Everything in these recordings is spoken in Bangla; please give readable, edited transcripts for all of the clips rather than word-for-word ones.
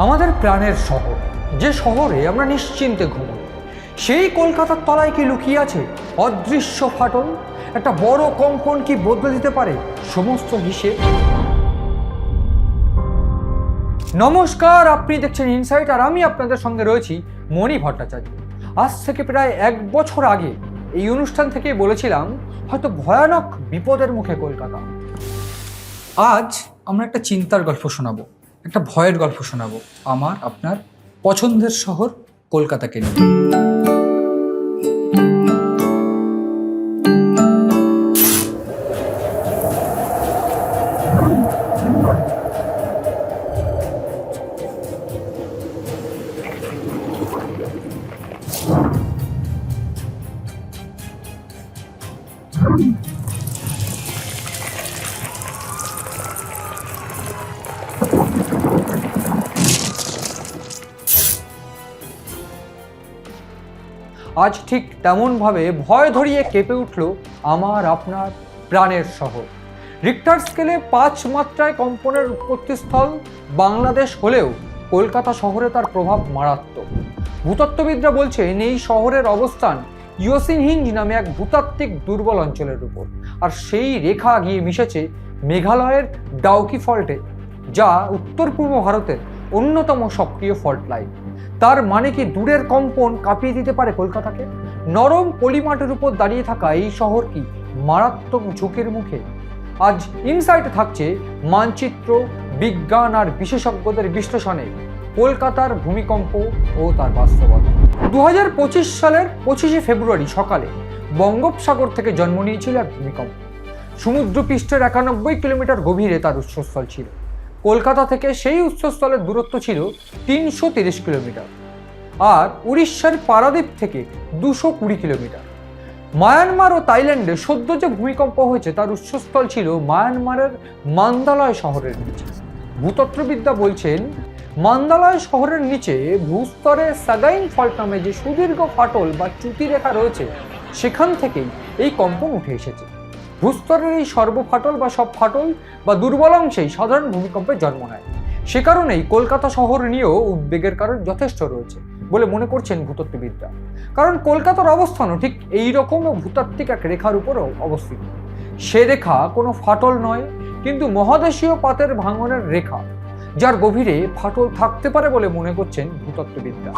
আমাদের প্রাণের শহর, যে শহরে আমরা নিশ্চিন্তে ঘুমাই, সেই কলকাতার তলায় কি লুকিয়ে আছে অদৃশ্য ফাটল? একটা বড় কম্পন কি বদলে দিতে পারে সমস্ত হিসেব? নমস্কার, আপনি দেখছেন ইনসাইট, আর আমি আপনাদের সঙ্গে রয়েছি মণি ভট্টাচার্য। আজ থেকে প্রায় 1 বছর আগে এই অনুষ্ঠান থেকে বলেছিলাম হয়তো ভয়ানক বিপদের মুখে কলকাতা। আজ আমরা একটা চিন্তার গল্প শোনাবো, একটা ভয়ের গল্প শোনাবো, আমার আপনার পছন্দের শহর কলকাতাকে নিয়ে। আজ ঠিক তেমনভাবে ভয় ধরিয়ে কেঁপে উঠল আমার আপনার প্রাণের শহর। রিক্টার স্কেলে 5 মাত্রায় কম্পনের উৎপত্তিস্থল বাংলাদেশ হলেও কলকাতা শহরে তার প্রভাব মারাত্মক। ভূতত্ত্ববিদরা বলছেন এই শহরের অবস্থান ইয়োসিন হিঞ্জ নামে এক ভূতাত্ত্বিক দুর্বল অঞ্চলের উপর, আর সেই রেখা গিয়ে মিশেছে মেঘালয়ের ডাউকি ফল্টে, যা উত্তর পূর্ব ভারতের অন্যতম সক্রিয় ফল্ট লাইন। তার মানে কি দূরের কম্পন কাঁপিয়ে দিতে পারে কলকাতাকে? নরম পলিমাটের উপর দাঁড়িয়ে থাকা এই শহর কি মারাত্মক ঝুঁকির মুখে? আজ ইনসাইটে থাকছে মানচিত্র, বিজ্ঞান আর বিশেষজ্ঞদের বিশ্লেষণে কলকাতার ভূমিকম্প ও তার বাস্তবতা। 2025 সালের 25শে ফেব্রুয়ারি সকালে বঙ্গোপসাগর থেকে জন্ম নিয়েছিল এক ভূমিকম্প। সমুদ্রপৃষ্ঠের 91 কিলোমিটার গভীরে তার উৎসস্থল ছিল। কলকাতা থেকে সেই উৎসস্থলের দূরত্ব ছিল 330 কিলোমিটার, আর উড়িষ্যার পারাদ্বীপ থেকে 220 কিলোমিটার। মায়ানমার ও থাইল্যান্ডে সদ্য যে ভূমিকম্প হয়েছে তার উৎসস্থল ছিল মায়ানমারের মান্দালয় শহরের নিচে। ভূতত্ত্ববিদরা বলছেন মান্দালয় শহরের নিচে ভূস্তরে সাগাইন ফল্ট নামে যে সুদীর্ঘ ফাটল বা চ্যুতি রেখা রয়েছে, সেখান থেকেই এই কম্পন উঠে এসেছে। ভূস্তরের এই সর্বফাটল বা সব ফাটল বা দুর্বল অংশেই সাধারণ ভূমিকম্পের জন্ম নেয়। সে কারণেই কলকাতা শহর নিয়েও উদ্বেগের কারণ যথেষ্ট রয়েছে বলে মনে করছেন ভূতত্ত্ববিদরা। কারণ কলকাতার অবস্থানও ঠিক এই রকম ভূতাত্ত্বিক এক রেখার উপরও অবস্থিত। সে রেখা কোনো ফাটল নয়, কিন্তু মহাদেশীয় পাতের ভাঙনের রেখা, যার গভীরে ফাটল থাকতে পারে বলে মনে করছেন ভূতত্ত্ববিদরা।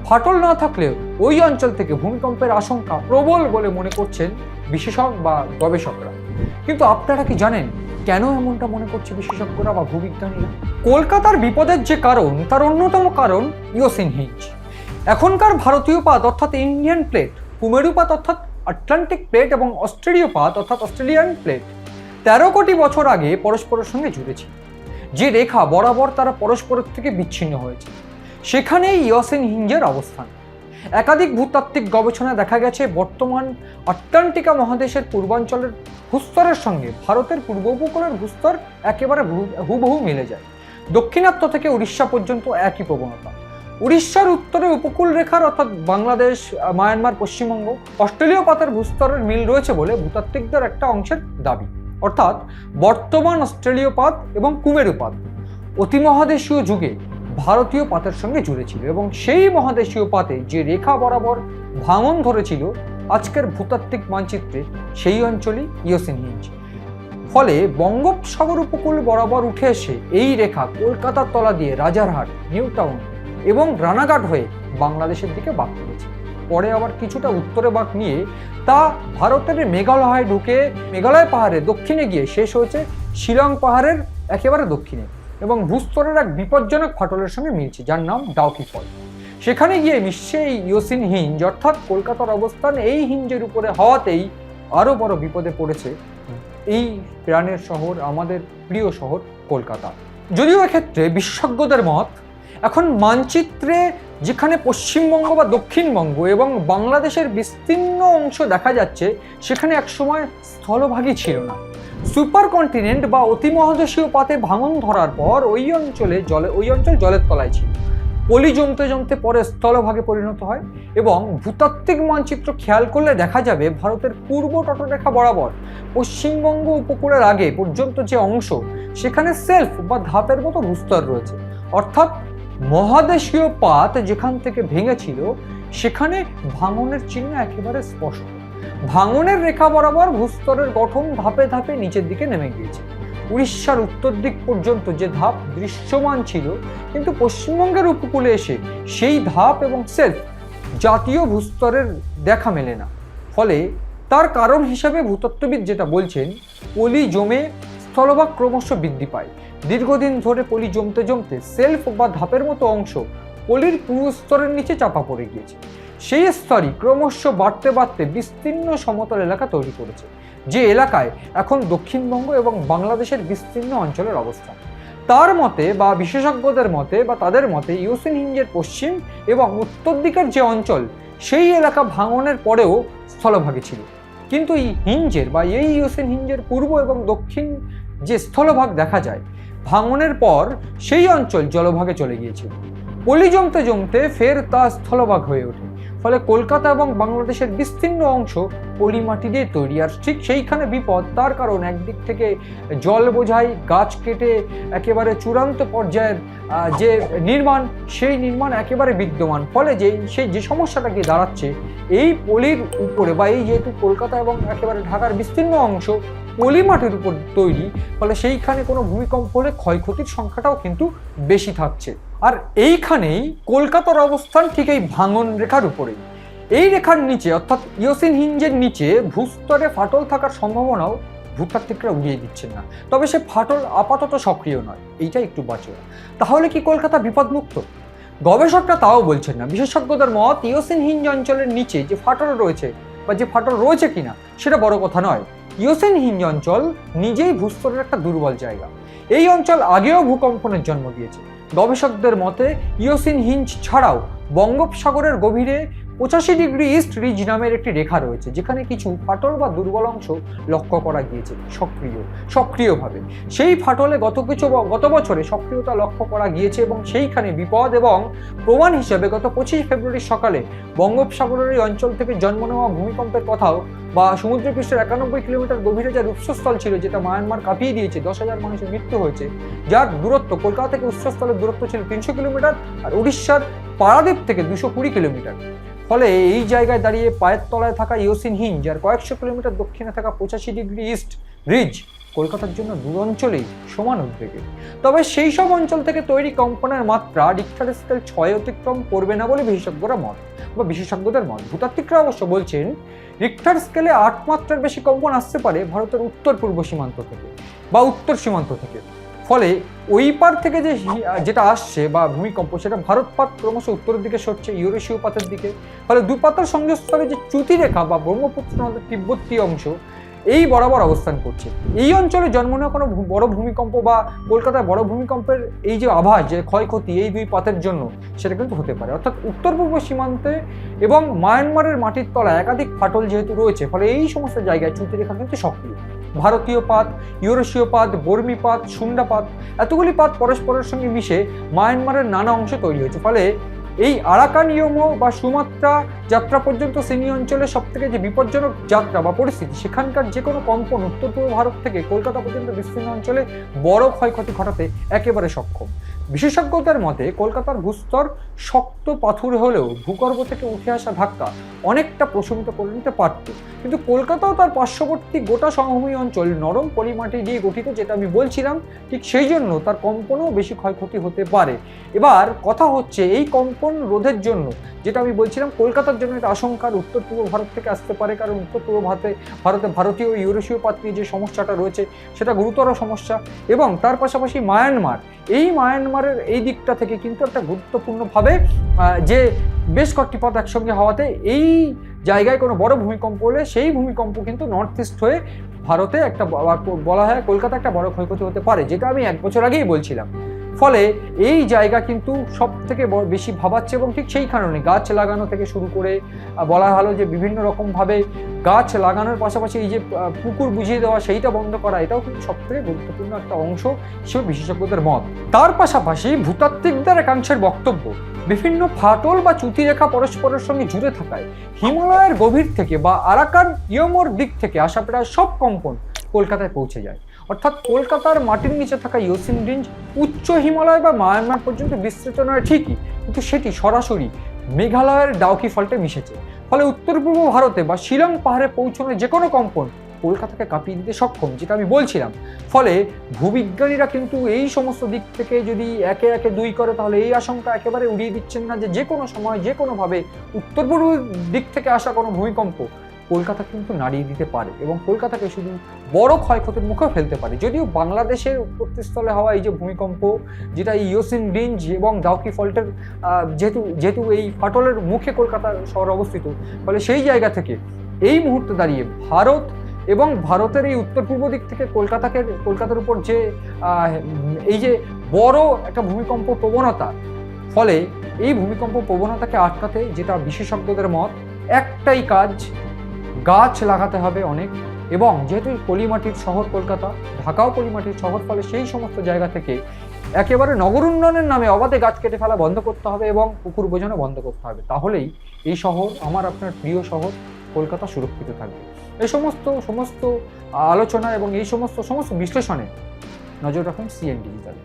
ফাটল না থাকলেও ওই অঞ্চল থেকে ভূমিকম্পের আশঙ্কা প্রবল বলে মনে করছেন বিশেষজ্ঞ বা গবেষকরা। কিন্তু আপনারা কি জানেন কেন এমনটা মনে করছে বিশেষজ্ঞরা বা ভূবিজ্ঞানীরা? কলকাতার বিপদের যে কারণ, তার অন্যতম কারণ ইয়োসিন হিঞ্জ। এখনকার ভারতীয় পাত অর্থাৎ ইন্ডিয়ান প্লেট, কুমেরু পাত অর্থাৎ আটলান্টিক প্লেট এবং অস্ট্রেলীয় পাত অর্থাৎ অস্ট্রেলিয়ান প্লেট 13 কোটি বছর আগে পরস্পরের সঙ্গে জুড়েছে। যে রেখা বরাবর তারা পরস্পরের থেকে বিচ্ছিন্ন হয়েছে, সেখানেই ইয়োসিন হিঞ্জের অবস্থান। একাধিক ভূতাত্ত্বিক গবেষণায় দেখা গেছে বর্তমান আটলান্টিকা মহাদেশের পূর্বাঞ্চলের ভূস্তরের সঙ্গে ভারতের পূর্ব উপকূলের ভূস্তর একেবারে হুবহু মিলে যায়। দক্ষিণাত্য থেকে উড়িষ্যা পর্যন্ত একই প্রবণতা। উড়িষ্যার উত্তরে উপকূল রেখার অর্থাৎ বাংলাদেশ, মায়ানমার, পশ্চিমবঙ্গ, অস্ট্রেলীয় পাতের ভূস্তরের মিল রয়েছে বলে ভূতাত্ত্বিকদের একটা অংশের দাবি। অর্থাৎ বর্তমান অস্ট্রেলীয় পাত এবং কুমেরু পাত অতিমহাদেশীয় যুগে ভারতীয় পাতের সঙ্গে জুড়ে ছিল, এবং সেই মহাদেশীয় পাতে যে রেখা বরাবর ভাঙন ধরেছিল আজকের ভূতাত্ত্বিক মানচিত্রে, সেই অঞ্চলই ইয়োসিন হিঞ্জ। ফলে বঙ্গোপসাগর উপকূল বরাবর উঠে এসে এই রেখা কলকাতার তলা দিয়ে রাজারহাট, নিউ টাউন এবং রানাঘাট হয়ে বাংলাদেশের দিকে বাঁক করেছে। পরে আবার কিছুটা উত্তরে বাঁক নিয়ে তা ভারতের মেঘালয় ঢুকে মেঘালয় পাহাড়ের দক্ষিণে গিয়ে শেষ হয়েছে শিলং পাহাড়ের একেবারে দক্ষিণে, এবং ভূস্তরের এক বিপজ্জনক ফাটলের সঙ্গে মিলছে, যার নাম ডাউকি ফল্ট। সেখানে গিয়ে মিশছে এই ইয়োসিন হিঞ্জ, অর্থাৎ কলকাতার অবস্থান এই হিঞ্জের উপরে হওয়াতেই আরও বড় বিপদে পড়েছে এই প্রাণের শহর, আমাদের প্রিয় শহর কলকাতা। যদিও এক্ষেত্রে বিশেষজ্ঞদের মত, এখন মানচিত্রে যেখানে পশ্চিমবঙ্গ বা দক্ষিণবঙ্গ এবং বাংলাদেশের বিস্তীর্ণ অংশ দেখা যাচ্ছে, সেখানে একসময় স্থলভাগই ছিল না। সুপার কন্টিনেন্ট বা অতিমহাদেশীয় পাতে ভাঙন ধরার পর ওই অঞ্চল জলের তলায় ছিল। পলি জমতে জমতে পরে স্থলভাগে পরিণত হয়, এবং ভূতাত্ত্বিক মানচিত্র খেয়াল করলে দেখা যাবে ভারতের পূর্ব তটরেখা বরাবর পশ্চিমবঙ্গ উপকূলের আগে পর্যন্ত যে অংশ, সেখানে সেলফ বা ধাপের মতো ভূস্তর রয়েছে। অর্থাৎ মহাদেশীয় পাত যেখান থেকে ভেঙেছিল সেখানে ভাঙনের চিহ্ন একেবারে স্পষ্ট। ভাঙনের রেখা বরাবর ভূস্তরের গঠন ধাপে ধাপে নিচের দিকে নেমে গিয়েছে। উড়িষ্যার উত্তর দিক পর্যন্ত যে ধাপ দৃশ্যমান ছিল, কিন্তু পশ্চিমবঙ্গের উপকূলে এসে সেই ধাপ এবং সেলফ জাতীয় ভূস্তরের দেখা মেলে না। ফলে তার কারণ হিসাবে ভূতত্ত্ববিদ যেটা বলছেন, পলি জমে স্থলভাগ ক্রমশ বৃদ্ধি পায়। দীর্ঘদিন ধরে পলি জমতে জমতে সেলফ বা ধাপের মতো অংশ পলির পুরো স্তরের নিচে চাপা পড়ে গিয়েছে। সেই স্তরই ক্রমশ বাড়তে বাড়তে বিস্তীর্ণ সমতল এলাকা তৈরি করেছে, যে এলাকায় এখন দক্ষিণবঙ্গ এবং বাংলাদেশের বিস্তীর্ণ অঞ্চলের অবস্থান। তার মতে বা বিশেষজ্ঞদের মতে বা তাদের মতে ইওসিন হিঞ্জের পশ্চিম এবং উত্তর দিকের যে অঞ্চল, সেই এলাকা ভাঙনের পরেও স্থলভাগে ছিল, কিন্তু এই হিঞ্জের বা এই ইওসিন হিঞ্জের পূর্ব এবং দক্ষিণ যে স্থলভাগ দেখা যায়, ভাঙনের পর সেই অঞ্চল জলভাগে চলে গিয়েছিল। পলি জমতে জমতে ফের তা স্থলভাগ হয়ে ওঠে। ফলে কলকাতা এবং বাংলাদেশের বিস্তীর্ণ অংশ পলি মাটি দিয়ে তৈরি। আর ঠিক সেইখানে বিপদ, তার কারণ একদিক থেকে জল বোঝাই গাছ কেটে একেবারে চূড়ান্ত পর্যায়ের যে নির্মাণ, সেই নির্মাণ একেবারে বিদ্যমান। ফলে যে সমস্যাটা কি দাঁড়াচ্ছে, এই পলির উপরে বা এই যেহেতু কলকাতা এবং একেবারে ঢাকার বিস্তীর্ণ অংশ পলি মাটির উপর তৈরি, ফলে সেইখানে কোনো ভূমিকম্প হলে ক্ষয়ক্ষতির সংখ্যাটাও কিন্তু বেশি থাকছে। আর এইখানেই কলকাতার অবস্থান ঠিক এই ভাঙন রেখার উপরেই। এই রেখার নিচে অর্থাৎ ইওসিন হিঞ্জের নিচে ভূস্তরে ফাটল থাকার সম্ভাবনাও ভূতাত্ত্বিকরা উড়িয়ে দিচ্ছেন না। তবে সে ফাটল আপাতত সক্রিয় নয়, এইটা একটু বাঁচো। তাহলে কি কলকাতা বিপদমুক্ত? গবেষকরা তাও বলছেন না। বিশেষজ্ঞদের মত, ইওসিন হিঞ্জ অঞ্চলের নিচে যে ফাটল রয়েছে বা যে ফাটল রয়েছে কিনা সেটা বড় কথা নয়। ইওসিন হিঞ্জ অঞ্চল নিজেই ভূস্তরের একটা দুর্বল জায়গা। এই অঞ্চল আগেও ভূকম্পনের জন্ম দিয়েছে। গবেষকদের মতে ইওসিন হিঞ্জ ছাড়াও বঙ্গোপসাগরের গভীরে 85 ডিগ্রি ইস্ট রিজ নামের একটি রেখা রয়েছে, যেখানে কিছু ফাটল বা দুর্বল অংশ লক্ষ্য করা গিয়েছে সক্রিয়ভাবে। সেই ফাটলে গত বছরে সক্রিয়তা লক্ষ্য করা গিয়েছে এবং সেইখানে বিপদ এবং প্রমাণ হিসেবে গত 25 ফেব্রুয়ারি সকালে বঙ্গোপসাগরের এই অঞ্চল থেকে জন্ম নেওয়া ভূমিকম্পের কথাও বা সমুদ্রপৃষ্ঠের 91 কিলোমিটার গভীরে যা উৎসস্থল ছিল, যেটা মায়ানমার কাঁপিয়ে দিয়েছে, 10,000 মানুষের মৃত্যু হয়েছে, যার দূরত্ব কলকাতা থেকে উৎসস্থলের দূরত্ব ছিল 300 কিলোমিটার আর উড়িষ্যার পারাদ্বীপ থেকে 220 কিলোমিটার। ফলে এই জায়গায় দাঁড়িয়ে পায়ের তলায় থাকা ইওসিন হিঞ্জ আর কয়েকশো কিলোমিটার দক্ষিণে থাকা 85 ডিগ্রি ইস্ট রিজ কলকাতার জন্য দু অঞ্চলেই সমান উদ্বেগে। তবে সেই সব অঞ্চল থেকে তৈরি কম্পনের মাত্রা রিক্টার স্কেল 6 অতিক্রম করবে না বলে বিশেষজ্ঞদের মত। ভূতাত্ত্বিকরা অবশ্য বলছেন রিক্টার স্কেলে 8 মাত্রার বেশি কম্পন আসতে পারে ভারতের উত্তর পূর্ব সীমান্ত থেকে বা উত্তর সীমান্ত থেকে। ফলে ওই পার থেকে যেটা আসছে বা ভূমিকম্প, সেটা ভারতপাত ক্রমশ উত্তরের দিকে সরছে, ইউরেশীয় পাতের দিকে। ফলে দুই পাতার সংযোগস্থলে যে চ্যুতিরেখা বা ব্রহ্মপুত্র নদের তিব্বতী অংশ এই বরাবর অবস্থান করছে। এই অঞ্চলে জন্ম নেওয়া কোনো বড় ভূমিকম্প বা কলকাতায় বড় ভূমিকম্পের এই যে আভাস, যে ক্ষয়ক্ষতি এই দুই পাতের জন্য, সেটা কিন্তু হতে পারে। অর্থাৎ উত্তর পূর্ব সীমান্তে এবং মায়ানমারের মাটির তলায় একাধিক ফাটল যেহেতু রয়েছে, ফলে এই সমস্ত জায়গায় চ্যুতিরেখা কিন্তু সক্রিয়। ভারতীয় পাত, ইউরেশীয় পাত, বর্মী পাত, সুন্ডা পাত, এতগুলি পাত পরস্পরের সঙ্গে মিশে মায়ানমারের নানা অংশে তৈরি হয়েছে। ফলে এই আরাকান ইয়োমো বা সুমাত্রা যাত্রা পর্যন্ত সিনি অঞ্চলের সব থেকে যে বিপজ্জনক যাত্রা বা পরিস্থিতি, সেখানকার যে কোনো কম্পন উত্তর পূর্ব ভারত থেকে কলকাতা পর্যন্ত বিস্তীর্ণ অঞ্চলে বড় ক্ষয়ক্ষতি ঘটাতে একেবারে সক্ষম। বিশেষজ্ঞদের মতে কলকাতার ভূস্তর শক্ত পাথুরে হলেও ভূগর্ভ থেকে উঠে আসা ধাক্কা অনেকটা প্রশমিত করে নিতে পারত, কিন্তু কলকাতাও তার পার্শ্ববর্তী গোটা সমভূমি অঞ্চল নরম পলিমাটি দিয়ে গঠিত, যেটা আমি বলছিলাম, ঠিক সেই জন্য তার কম্পনও বেশি ক্ষয়ক্ষতি হতে পারে। এবার কথা হচ্ছে এই কম্পন রোধের জন্য, যেটা আমি বলছিলাম, কলকাতার জন্য একটা আশঙ্কার উত্তর পূর্ব ভারত থেকে আসতে পারে, কারণ উত্তর পূর্ব ভারতে ভারতীয় ইউরেশীয় পাত নিয়ে যে সমস্যাটা রয়েছে সেটা গুরুতর সমস্যা। এবং তার পাশাপাশি মায়ানমারের এই দিকটা থেকে কিন্তু একটা গুরুত্বপূর্ণভাবে যে বেশ কয়েকটি পাত একসঙ্গে হওয়াতে এই জায়গায় কোনো বড় ভূমিকম্প হলে সেই ভূমিকম্প কিন্তু নর্থ ইস্ট হয়ে ভারতে একটা বলা হয় কলকাতা একটা বড় ক্ষয়ক্ষতি হতে পারে, যেটা আমি 1 বছর আগেই বলছিলাম। ফলে এই জায়গা কিন্তু সব থেকে বেশি ভাবাচ্ছে এবং ঠিক সেই কারণে গাছ লাগানো থেকে শুরু করে বলা হলো যে বিভিন্ন রকমভাবে গাছ লাগানোর পাশাপাশি এই যে পুকুর বুঝিয়ে দেওয়া সেইটা বন্ধ করা, এটাও কিন্তু সব থেকে গুরুত্বপূর্ণ একটা অংশ হিসেবে বিশেষজ্ঞদের মত। তার পাশাপাশি ভূতাত্ত্বিকদের একাংশের বক্তব্য, বিভিন্ন ফাটল বা চ্যুতিরেখা পরস্পরের সঙ্গে জুড়ে থাকায় হিমালয়ের গভীর থেকে বা আরাকান ইয়োমোর দিক থেকে আসা প্রায় সব কম্পন কলকাতায় পৌঁছে যায়। অর্থাৎ কলকাতার মাটির নিচে থাকা ইয়োসিন রেঞ্জ উচ্চ হিমালয় বা মায়ানমার পর্যন্ত বিস্তৃত নয় ঠিকই, কিন্তু সেটি সরাসরি মেঘালয়ের ডাউকি ফল্টে মিশেছে। ফলে উত্তর পূর্ব ভারতে বা শিলং পাহাড়ে পৌঁছানো যে কোনো কম্পন কলকাতাকে কাঁপিয়ে দিতে সক্ষম, যেটা আমি বলছিলাম। ফলে ভূবিজ্ঞানীরা কিন্তু এই সমস্ত দিক থেকে যদি একে একে দুই করে, তাহলে এই আশঙ্কা একেবারে উড়িয়ে দিচ্ছেন না যে কোনো সময় যে কোনোভাবে উত্তর পূর্ব দিক থেকে আসা কোনো ভূমিকম্প কলকাতা কিন্তু নাড়িয়ে দিতে পারে এবং কলকাতাকে শুধু বড় ক্ষয়ক্ষতির মুখেও ফেলতে পারে। যদিও বাংলাদেশের উৎপত্তিস্থলে হওয়া এই যে ভূমিকম্প, যেটা ইয়োসিন রেঞ্জ এবং ডাউকি ফল্টের যেহেতু এই ফাটলের মুখে কলকাতা শহর অবস্থিত, ফলে সেই জায়গা থেকে এই মুহূর্তে দাঁড়িয়ে ভারত এবং ভারতের এই উত্তর পূর্ব দিক থেকে কলকাতার উপর যে এই যে বড় একটা ভূমিকম্প প্রবণতা, ফলে এই ভূমিকম্প প্রবণতাকে আটকাতে যেটা বিশেষজ্ঞদের মত, একটাই কাজ, গাছ লাগাতে হবে অনেক। এবং যেহেতু পলিমাটির শহর কলকাতা, ঢাকাও পলিমাটির শহর, ফলে সেই সমস্ত জায়গা থেকে একেবারে নগর উন্নয়নের নামে অবাধে গাছ কেটে ফেলা বন্ধ করতে হবে এবং পুকুর বোঝানো বন্ধ করতে হবে। তাহলেই এই শহর, আমার আপনার প্রিয় শহর কলকাতা, সুরক্ষিত থাকবে। এই সমস্ত আলোচনা এবং এই সমস্ত বিশ্লেষণে নজর রাখুন সিএন ডিজিটাল।